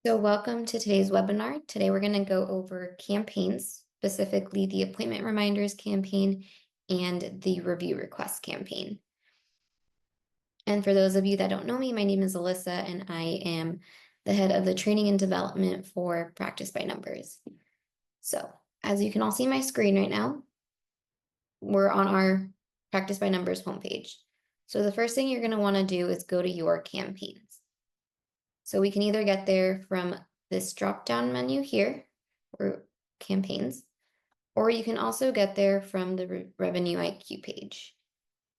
So welcome to today's webinar. Today we're going to go over campaigns, specifically the appointment reminders campaign and the review request campaign. And for those of you that don't know me, my name is Alyssa and I am the head of the training and development for Practice by Numbers. So as you can all see my screen right now, we're on our Practice by Numbers homepage. So the first thing you're going to want to do is go to your campaigns. So we can either get there from this drop-down menu here, or campaigns, or you can also get there from the Revenue IQ page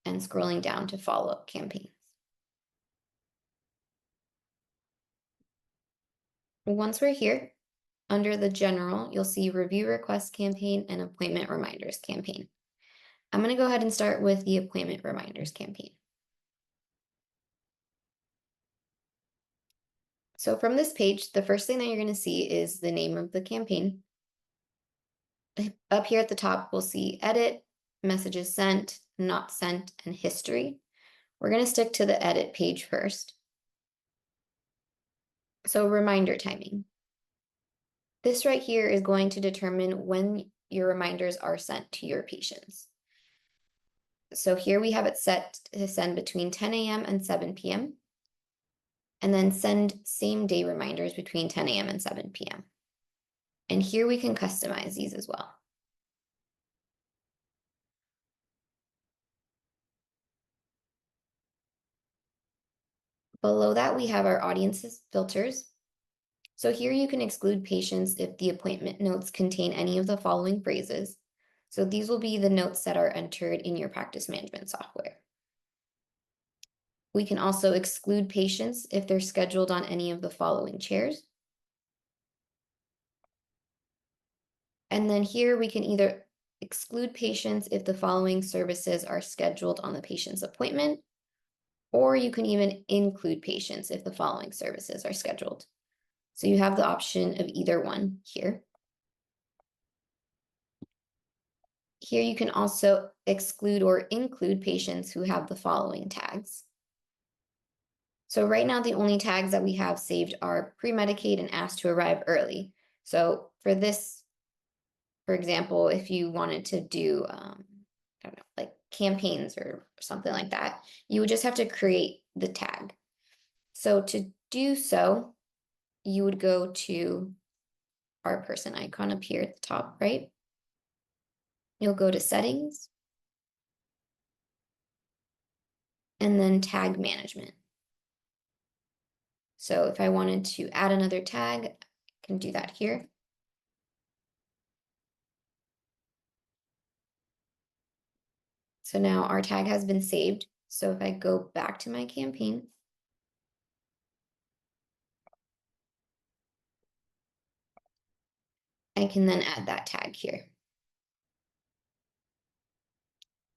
and scrolling down to follow-up campaigns. Once we're here, under the general, you'll see review request campaign and appointment reminders campaign. I'm going to go ahead and start with the appointment reminders campaign. So from this page, the first thing that you're going to see is the name of the campaign. Up here at the top, we'll see edit, messages sent, not sent, and history. We're going to stick to the edit page first. So reminder timing. This right here is going to determine when your reminders are sent to your patients. So here we have it set to send between 10 a.m. and 7 p.m. and then send same day reminders between 10 a.m. and 7 p.m. And here we can customize these as well. Below that, we have our audiences filters. So here you can exclude patients if the appointment notes contain any of the following phrases. So these will be the notes that are entered in your practice management software. We can also exclude patients if they're scheduled on any of the following chairs. And then here we can either exclude patients if the following services are scheduled on the patient's appointment, or you can even include patients if the following services are scheduled. So you have the option of either one here. Here you can also exclude or include patients who have the following tags. So right now, the only tags that we have saved are pre-Medicaid and asked to arrive early. So for this, for example, if you wanted to do, I don't know, like campaigns or something like that, you would just have to create the tag. So to do so, you would go to our person icon up here at the top, right? You'll go to settings and then tag management. So if I wanted to add another tag, I can do that here. So now our tag has been saved. So if I go back to my campaign, I can then add that tag here.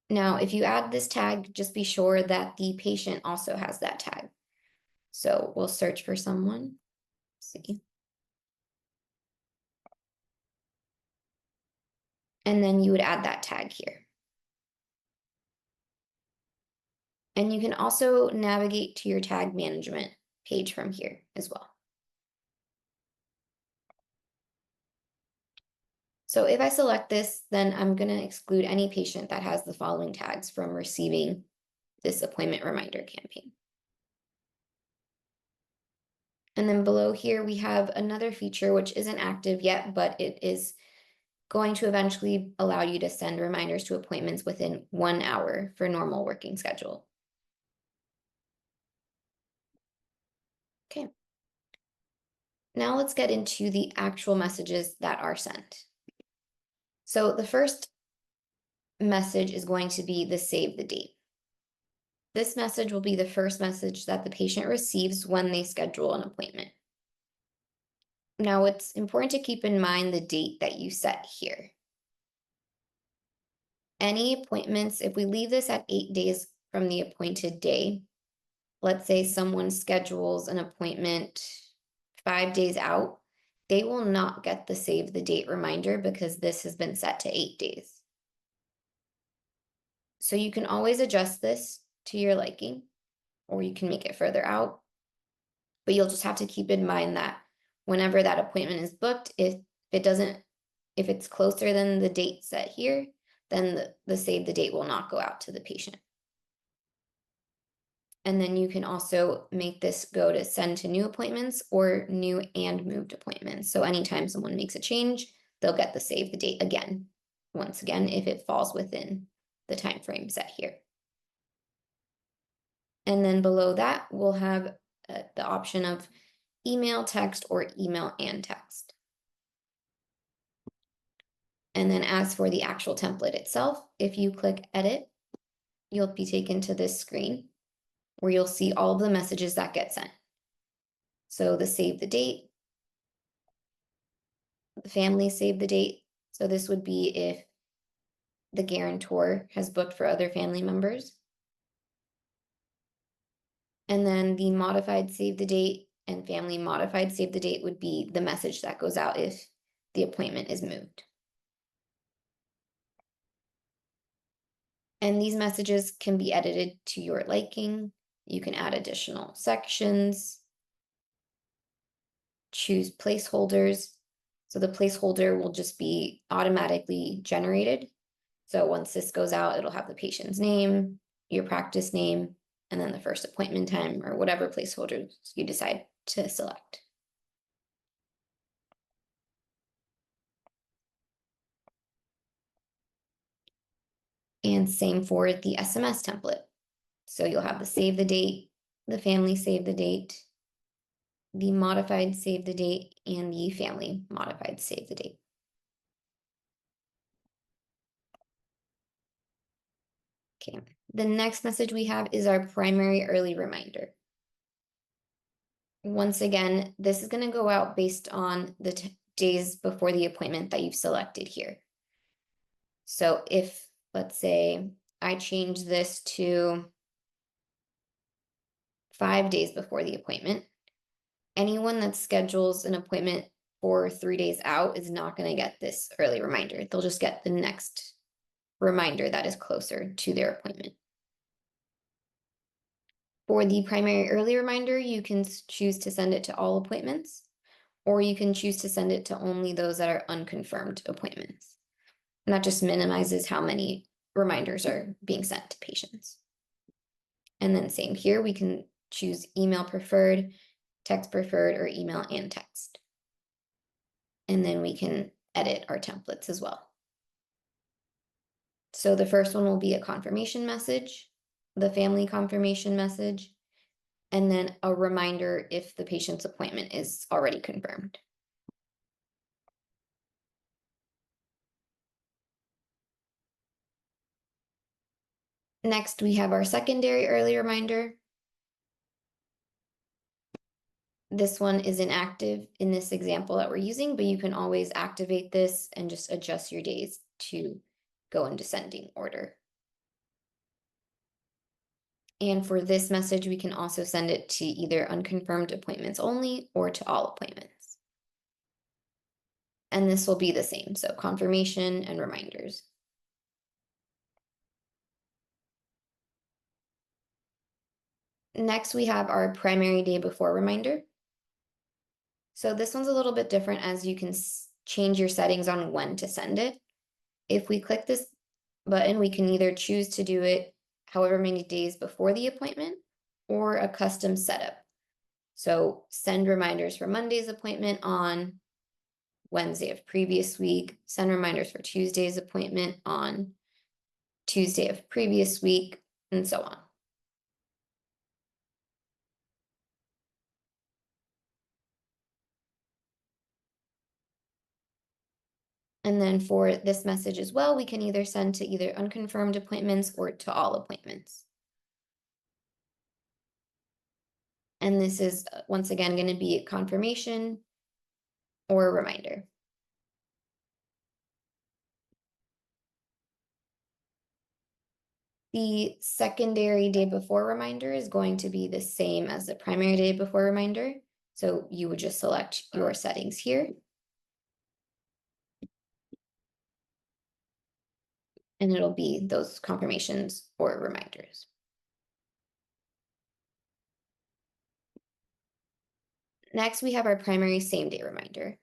Now, if you add this tag, just be sure that the patient also has that tag. So we'll search for someone, see. And then you would add that tag here. And you can also navigate to your tag management page from here as well. So if I select this, then I'm going to exclude any patient that has the following tags from receiving this appointment reminder campaign. And then below here, we have another feature which isn't active yet, but it is going to eventually allow you to send reminders to appointments within 1 hour for normal working schedule. Okay. Now let's get into the actual messages that are sent. So the first message is going to be the save the date. This message will be the first message that the patient receives when they schedule an appointment. Now, it's important to keep in mind the date that you set here. Any appointments, if we leave this at 8 days from the appointed day, let's say someone schedules an appointment 5 days out, they will not get the save the date reminder because this has been set to 8 days. So you can always adjust this to your liking, or you can make it further out, but you'll just have to keep in mind that whenever that appointment is booked, if it's closer than the date set here, then the save the date will not go out to the patient. And then you can also make this go to send to new appointments or new and moved appointments. So anytime someone makes a change, they'll get the save the date again, once again, if it falls within the time frame set here. And then below that, we'll have the option of email, text, or email and text. And then as for the actual template itself, if you click edit, you'll be taken to this screen where you'll see all of the messages that get sent. So the save the date, the family save the date. So this would be if the guarantor has booked for other family members. And then the modified save the date and family modified save the date would be the message that goes out if the appointment is moved. And these messages can be edited to your liking. You can add additional sections, choose placeholders. So the placeholder will just be automatically generated. So once this goes out, it'll have the patient's name, your practice name, and then the first appointment time or whatever placeholders you decide to select. And same for the SMS template. So you'll have the save the date, the family save the date, the modified save the date, and the family modified save the date. Okay, the next message we have is our primary early reminder. Once again, this is going to go out based on the days before the appointment that you've selected here. So if, let's say, I change this to 5 days before the appointment, anyone that schedules an appointment for 3 days out is not going to get this early reminder. They'll just get the next reminder that is closer to their appointment. For the primary early reminder, you can choose to send it to all appointments, or you can choose to send it to only those that are unconfirmed appointments. And that just minimizes how many reminders are being sent to patients. And then same here, we can choose email preferred, text preferred, or email and text. And then we can edit our templates as well. So the first one will be a confirmation message, the family confirmation message, and then a reminder if the patient's appointment is already confirmed. Next, we have our secondary early reminder. This one is inactive in this example that we're using, but you can always activate this and just adjust your days to go in descending order. And for this message, we can also send it to either unconfirmed appointments only or to all appointments. And this will be the same, so confirmation and reminders. Next, we have our primary day before reminder. So this one's a little bit different as you can change your settings on when to send it. If we click this button, we can either choose to do it however many days before the appointment or a custom setup. So send reminders for Monday's appointment on Wednesday of previous week, send reminders for Tuesday's appointment on Tuesday of previous week, and so on. And then for this message as well, we can either send to either unconfirmed appointments or to all appointments. And this is once again going to be a confirmation or a reminder. The secondary day before reminder is going to be the same as the primary day before reminder. So you would just select your settings here. And it'll be those confirmations or reminders. Next, we have our primary same-day reminder.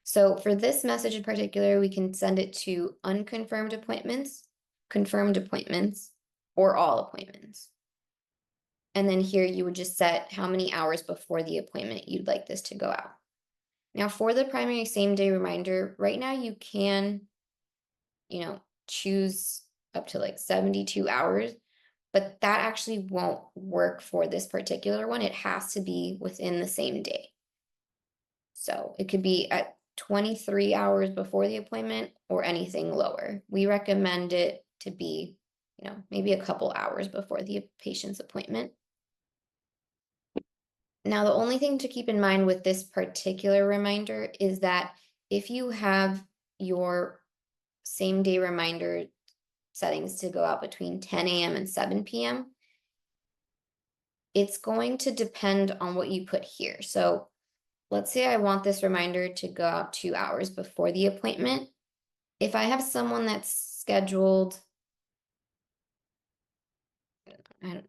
So for this message in particular, we can send it to unconfirmed appointments, confirmed appointments, or all appointments. And then here you would just set how many hours before the appointment you'd like this to go out. Now for the primary same-day reminder, right now you can, choose up to like 72 hours, but that actually won't work for this particular one. It has to be within the same day. So it could be at 23 hours before the appointment or anything lower. We recommend it to be, maybe a couple hours before the patient's appointment. Now, the only thing to keep in mind with this particular reminder is that if you have your same day reminder settings to go out between 10 a.m. and 7 p.m., it's going to depend on what you put here. So let's say I want this reminder to go out 2 hours before the appointment. If I have someone that's scheduled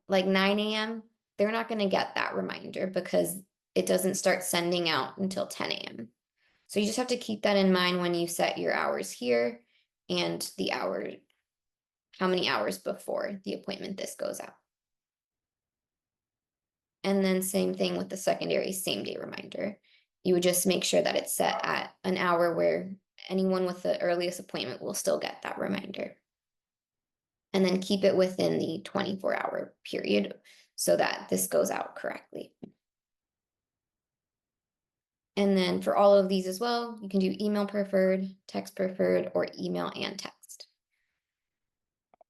like 9 a.m., they're not going to get that reminder because it doesn't start sending out until 10 a.m. So you just have to keep that in mind when you set your hours here and the hour, how many hours before the appointment this goes out. And then same thing with the secondary same day reminder. You would just make sure that it's set at an hour where anyone with the earliest appointment will still get that reminder. And then keep it within the 24-hour period so that this goes out correctly. And then for all of these as well, you can do email preferred, text preferred, or email and text.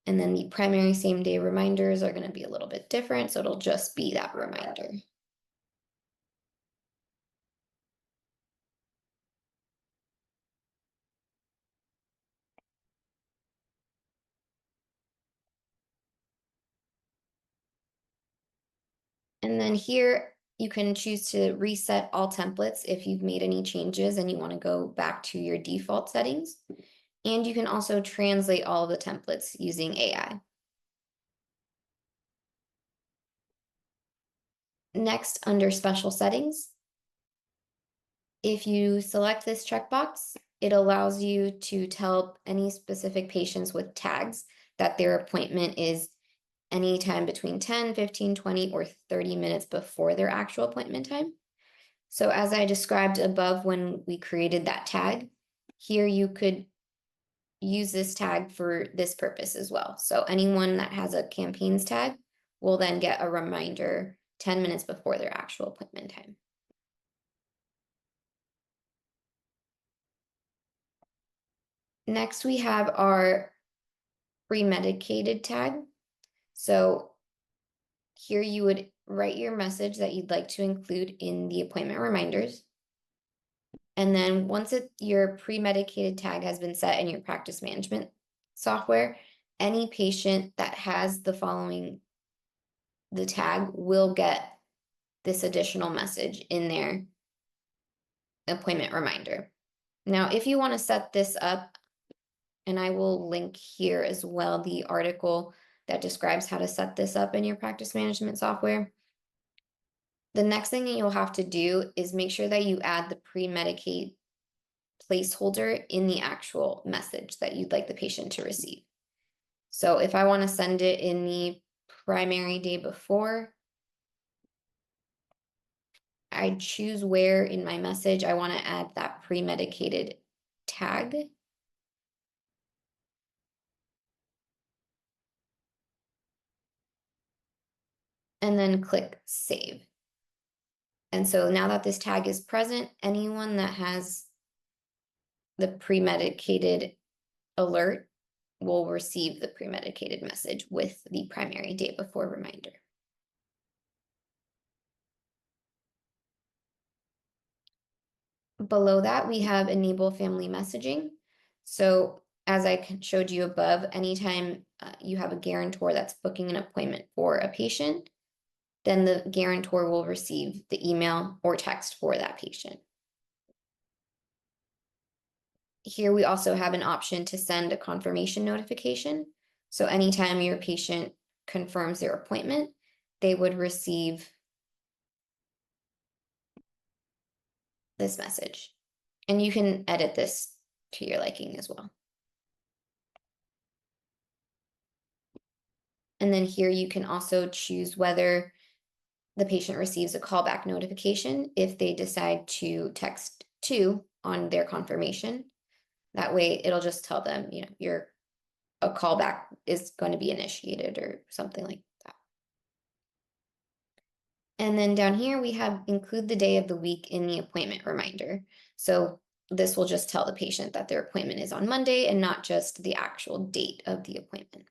And then the primary same day reminders are going to be a little bit different, so it'll just be that reminder. And then here you can choose to reset all templates if you've made any changes and you want to go back to your default settings. And you can also translate all of the templates using AI. Next, under special settings, if you select this checkbox, it allows you to tell any specific patients with tags that their appointment is anytime between 10, 15, 20, or 30 minutes before their actual appointment time. So as I described above when we created that tag, here you could use this tag for this purpose as well. So anyone that has a campaigns tag will then get a reminder 10 minutes before their actual appointment time. Next, we have our pre-medicated tag. So here you would write your message that you'd like to include in the appointment reminders. And then once your pre-medicated tag has been set in your practice management software, any patient that has the tag will get this additional message in their appointment reminder. Now, if you want to set this up, and I will link here as well the article that describes how to set this up in your practice management software. The next thing that you'll have to do is make sure that you add the pre-Medicaid placeholder in the actual message that you'd like the patient to receive. So if I want to send it in the primary day before, I choose where in my message I want to add that pre-medicated tag. And then click save. And so now that this tag is present, anyone that has the pre-medicated alert will receive the pre-medicated message with the primary day before reminder. Below that, we have enable family messaging. So as I showed you above, anytime you have a guarantor that's booking an appointment for a patient, then the guarantor will receive the email or text for that patient. Here we also have an option to send a confirmation notification. So anytime your patient confirms their appointment, they would receive this message. And you can edit this to your liking as well. And then here you can also choose whether the patient receives a callback notification if they decide to text 2 on their confirmation. That way it'll just tell them, a callback is going to be initiated or something like that. And then down here we have include the day of the week in the appointment reminder. So this will just tell the patient that their appointment is on Monday and not just the actual date of the appointment.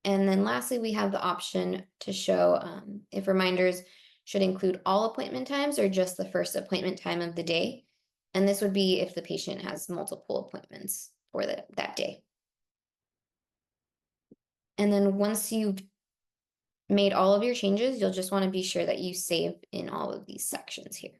And then lastly, we have the option to show if reminders should include all appointment times or just the first appointment time of the day. And this would be if the patient has multiple appointments for that day. And then once you've made all of your changes, you'll just want to be sure that you save in all of these sections here.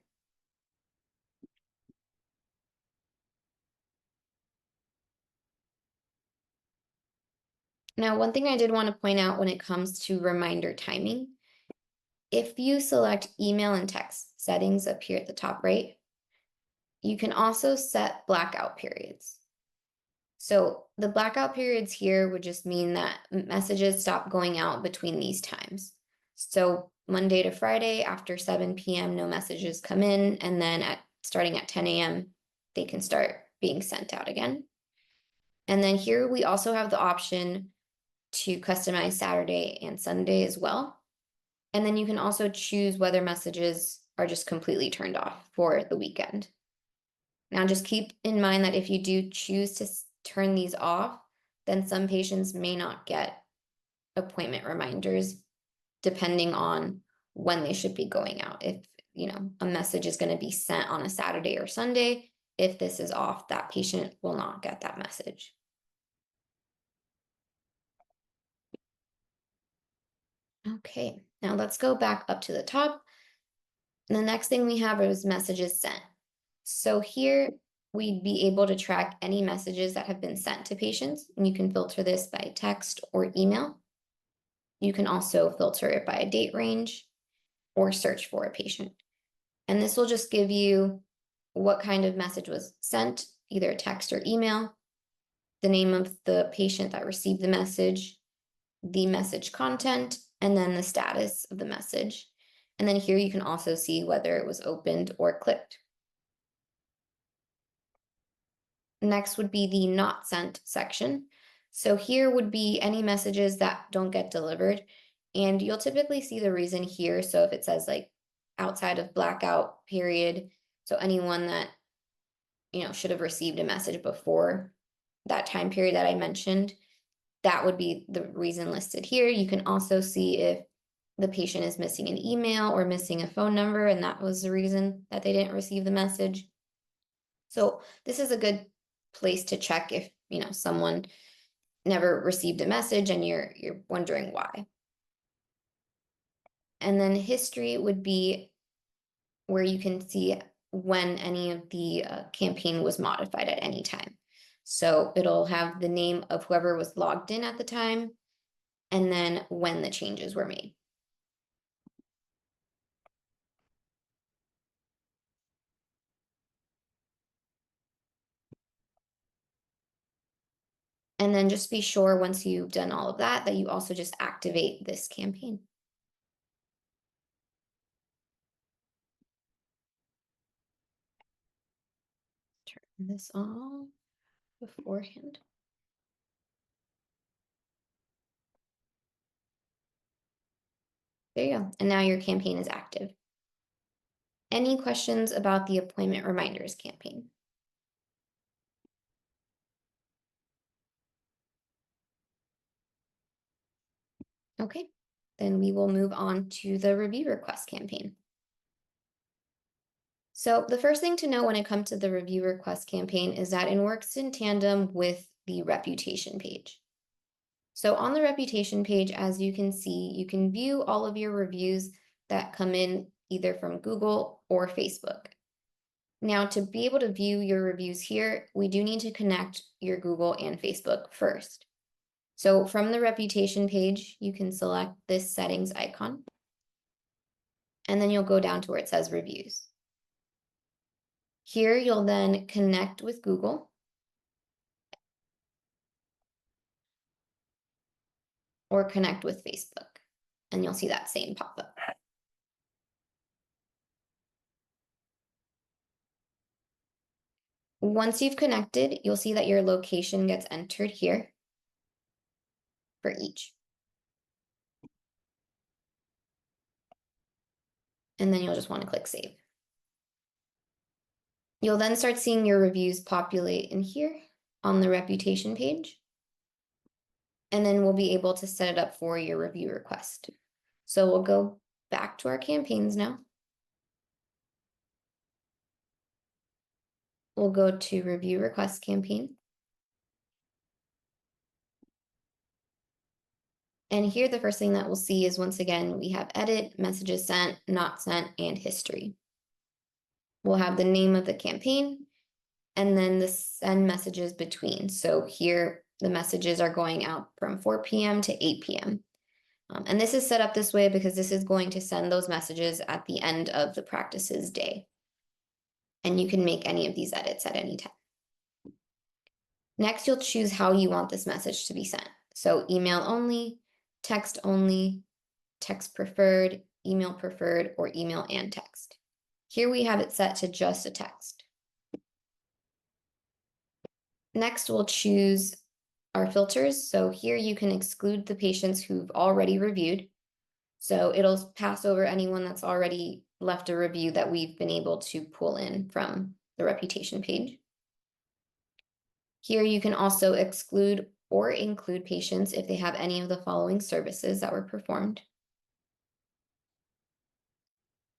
Now, one thing I did want to point out when it comes to reminder timing, if you select email and text settings up here at the top right, you can also set blackout periods. So the blackout periods here would just mean that messages stop going out between these times. So Monday to Friday after 7 p.m., no messages come in, and then starting at 10 a.m., they can start being sent out again. And then here we also have the option to customize Saturday and Sunday as well. And then you can also choose whether messages are just completely turned off for the weekend. Now, just keep in mind that if you do choose to turn these off, then some patients may not get appointment reminders depending on when they should be going out. If, a message is going to be sent on a Saturday or Sunday, if this is off, that patient will not get that message. Okay, now let's go back up to the top. The next thing we have is messages sent. So here we'd be able to track any messages that have been sent to patients, and you can filter this by text or email. You can also filter it by a date range or search for a patient. And this will just give you what kind of message was sent, either text or email, the name of the patient that received the message content, and then the status of the message. And then here you can also see whether it was opened or clicked. Next would be the not sent section. So here would be any messages that don't get delivered. And you'll typically see the reason here. So if it says like outside of blackout period, so anyone that, should have received a message before that time period that I mentioned, that would be the reason listed here. You can also see if the patient is missing an email or missing a phone number, and that was the reason that they didn't receive the message. So this is a good place to check if, someone never received a message and you're wondering why. And then history would be where you can see when any of the campaign was modified at any time. So it'll have the name of whoever was logged in at the time, and then when the changes were made. And then just be sure once you've done all of that, that you also just activate this campaign. Turn this on beforehand. There you go. And now your campaign is active. Any questions about the appointment reminders campaign? Okay, then we will move on to the review request campaign. So the first thing to know when it comes to the review request campaign is that it works in tandem with the reputation page. So on the reputation page, as you can see, you can view all of your reviews that come in either from Google or Facebook. Now, to be able to view your reviews here, we do need to connect your Google and Facebook first. So from the reputation page, you can select this settings icon. and then you'll go down to where it says reviews. Here, you'll then connect with Google or connect with Facebook, and you'll see that same pop-up. Once you've connected, you'll see that your location gets entered here for each. And then you'll just want to click save. You'll then start seeing your reviews populate in here on the reputation page. And then we'll be able to set it up for your review request. So we'll go back to our campaigns now. We'll go to review request campaign. And here, the first thing that we'll see is, once again, we have edit, messages sent, not sent, and history. We'll have the name of the campaign and then the send messages between. So here, the messages are going out from 4 p.m. to 8 p.m. And this is set up this way because this is going to send those messages at the end of the practice's day. And you can make any of these edits at any time. Next, you'll choose how you want this message to be sent. So email only, text only, text preferred, email preferred, or email and text. Here we have it set to just a text. Next, we'll choose our filters. So here you can exclude the patients who've already reviewed. So it'll pass over anyone that's already left a review that we've been able to pull in from the reputation page. Here you can also exclude or include patients if they have any of the following services that were performed.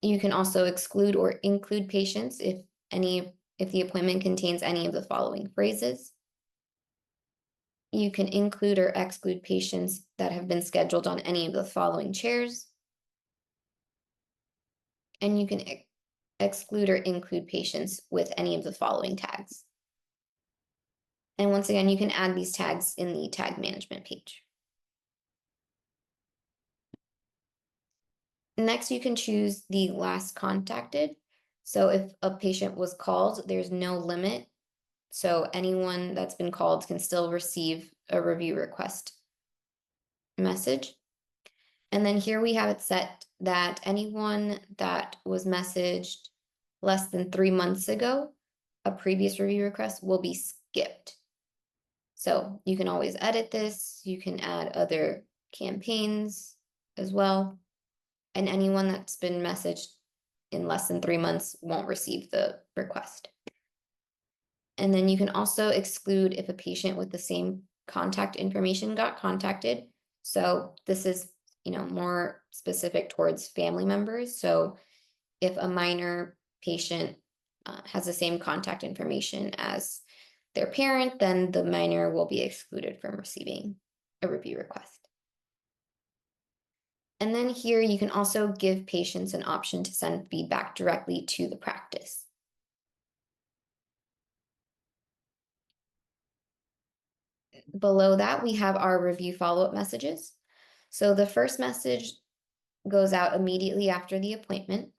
You can also exclude or include patients if the appointment contains any of the following phrases. You can include or exclude patients that have been scheduled on any of the following chairs. And you can exclude or include patients with any of the following tags. And once again, you can add these tags in the tag management page. Next, you can choose the last contacted. So if a patient was called, there's no limit. So anyone that's been called can still receive a review request message. And then here we have it set that anyone that was messaged less than 3 months ago, a previous review request will be skipped. So you can always edit this. You can add other campaigns as well. And anyone that's been messaged in less than 3 months won't receive the request. And then you can also exclude if a patient with the same contact information got contacted. So this is, more specific towards family members. So if a minor patient has the same contact information as their parent, then the minor will be excluded from receiving a review request. And then here you can also give patients an option to send feedback directly to the practice. Below that, we have our review follow-up messages. So the first message goes out immediately after the appointment.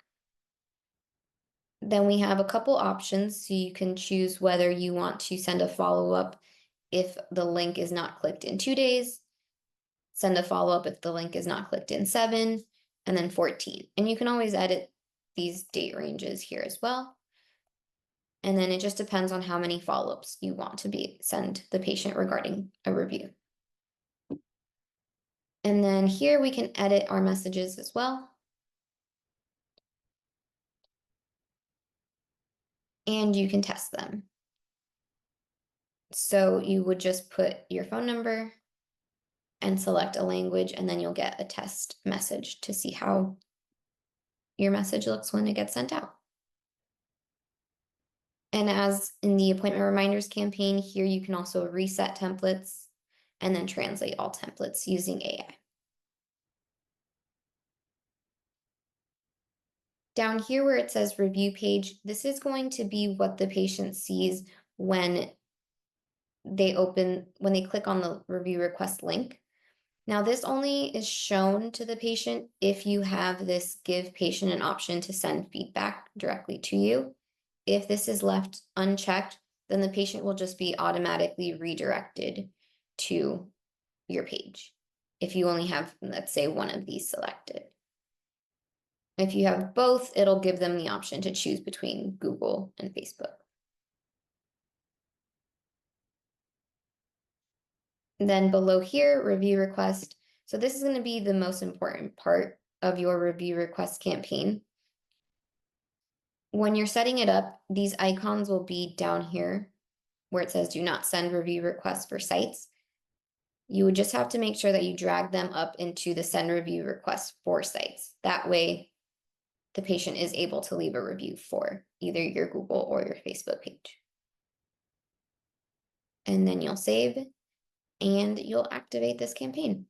Then we have a couple options, so you can choose whether you want to send a follow-up if the link is not clicked in 2 days, send a follow-up if the link is not clicked in 7, and then 14. And you can always edit these date ranges here as well. And then it just depends on how many follow-ups you want to send the patient regarding a review. And then here we can edit our messages as well. And you can test them. So you would just put your phone number and select a language, and then you'll get a test message to see how your message looks when it gets sent out. And as in the appointment reminders campaign, here you can also reset templates and then translate all templates using AI. Down here where it says review page, this is going to be what the patient sees when they click on the review request link. Now, this only is shown to the patient if you have this give patient an option to send feedback directly to you. If this is left unchecked, then the patient will just be automatically redirected to your page. If you only have, let's say, one of these selected. If you have both, it'll give them the option to choose between Google and Facebook. And then below here, review request. So this is going to be the most important part of your review request campaign. When you're setting it up, these icons will be down here where it says do not send review requests for sites. You would just have to make sure that you drag them up into the send review request for sites. That way, the patient is able to leave a review for either your Google or your Facebook page. And then you'll save and you'll activate this campaign.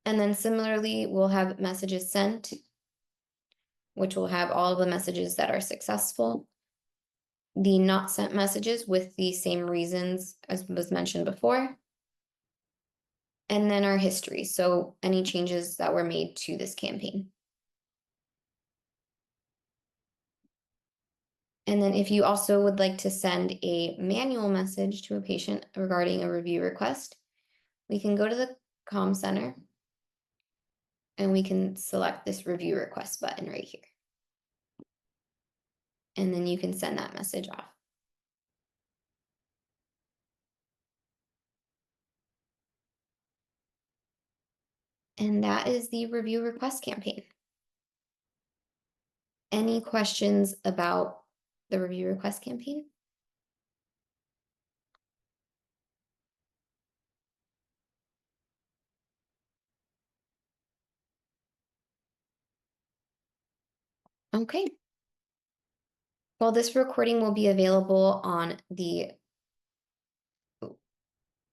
And then similarly, we'll have messages sent, which will have all of the messages that are successful. The not sent messages with the same reasons as was mentioned before. And then our history, so any changes that were made to this campaign. And then if you also would like to send a manual message to a patient regarding a review request, we can go to the comm center and we can select this review request button right here. And then you can send that message off. And that is the review request campaign. Any questions about the review request campaign? Okay. Well, this recording will be available on the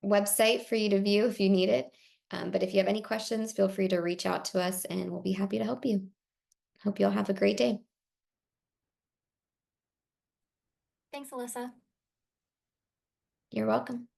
website for you to view if you need it. But if you have any questions, feel free to reach out to us and we'll be happy to help you. Hope you all have a great day. Thanks, Alyssa. You're welcome.